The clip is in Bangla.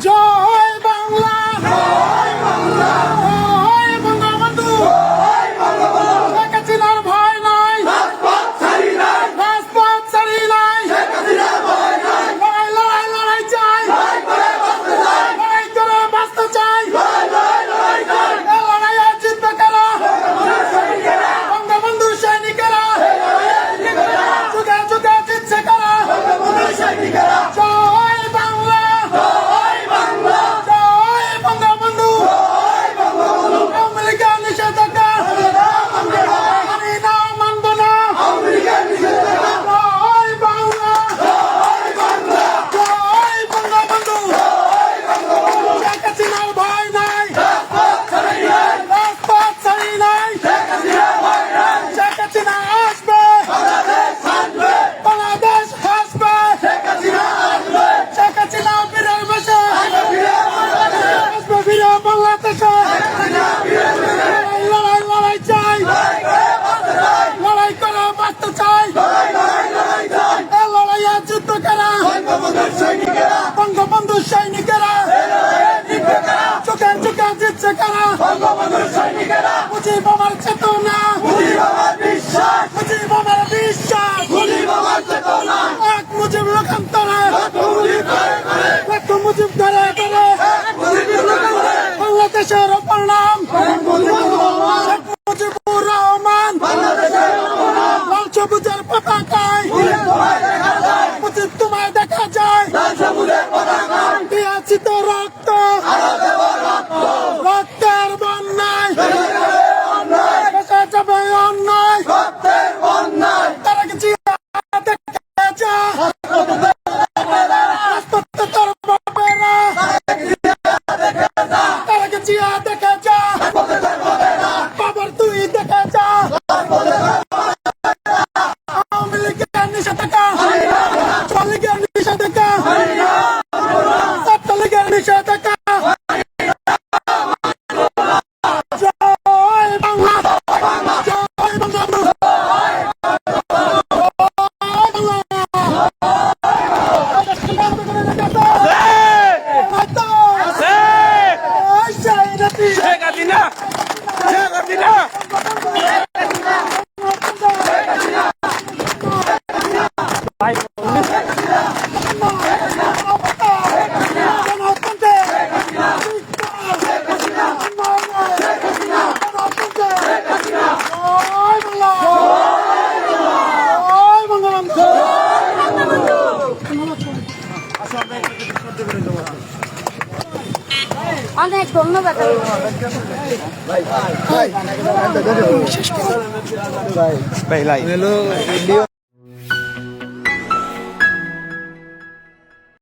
জয় বাংলা, জয় বাংলা, জয় বঙ্গবন্ধু, জয় বঙ্গবন্ধু। শেখ হাসিনার ভয় নাই, রাজপথ ছাড়ি নাই, রাজপথ ছাড়ি নাই, শেখ হাসিনার ভয় নাই। লড়াই লড়াই লড়াই চাই, লড়াই করে বাঁচতে চাই, লড়াই করে বাঁচতে চাই, লড়াই লড়াই লড়াই চাই। এই লড়াইয়ে জিতবে কারা? বঙ্গবন্ধু সৈনিকেরা, যুগে যুগে জিতছে কারা? বঙ্গবন্ধু সৈনিকেরা। জয় বাংলা, জয় বাংলা, জয় বঙ্গবন্ধু, জয় বঙ্গবন্ধু। আওয়ামী লীগের নিষেধাজ্ঞা মানি না, মানব না। আওয়ামী লীগের নিষেধাজ্ঞা। জয় বাংলা, জয় বাংলা, জয় বঙ্গবন্ধু, জয় বঙ্গবন্ধু। শেখ হাসিনার ভয় নাই, রাজপথ ছাড়ি নাই, রাজপথ ছাড়ি নাই, শেখ হাসিনার ভয় নাই। শেখ হাসিনা আসবে, বাংলাদেশ আসবে, বাংলাদেশ আসবে, শেখ হাসিনা আসবে। শেখ হাসিনা ফিরে বসে, আসবে ফিরে বাংলাদেশে। লড়াই লড়াই চাই, লড়াই করে বাঁচতে চাই, এই লড়াইয়ে যুদ্ধ করা বঙ্গবন্ধু সৈনিকেরা, চোখে চোখে জিতছে কারা? মুজিব আমার চেতনা, মুজিব আমার বিশ্বাস, মুজিব আমার বিশ্বাস, মুজিব আমার চেতনা। এক মুজিব লোকান্তরে, এক মুজিব ধরে ধরে, বাংলাদেশের অপর নাম শেখ মুজিবুর রহমান। লাল সবুজের পতাকায় মুজিব তোমায় দেখা যায়, দিয়েছি তো রক্ত, রক্তের বন্যায় দেশে যাবে অন্যায়, তারা কিছু দেখে যা, রাজপথে তোর বাপেরা, তারা কিছু দেখে যা, বাবার তুই দেখে যা। আওয়ামী লীগের নিষেধাজ্ঞা, লীগের নিষেধাজ্ঞা, ছাত্রলীগের নিষেধাজ্ঞা। জয় বাংলা, জয় বঙ্গবন্ধু, জয় শেখ হাসিনা, শেখ হাসিনা। অনেক ধন্যবাদ। ভাই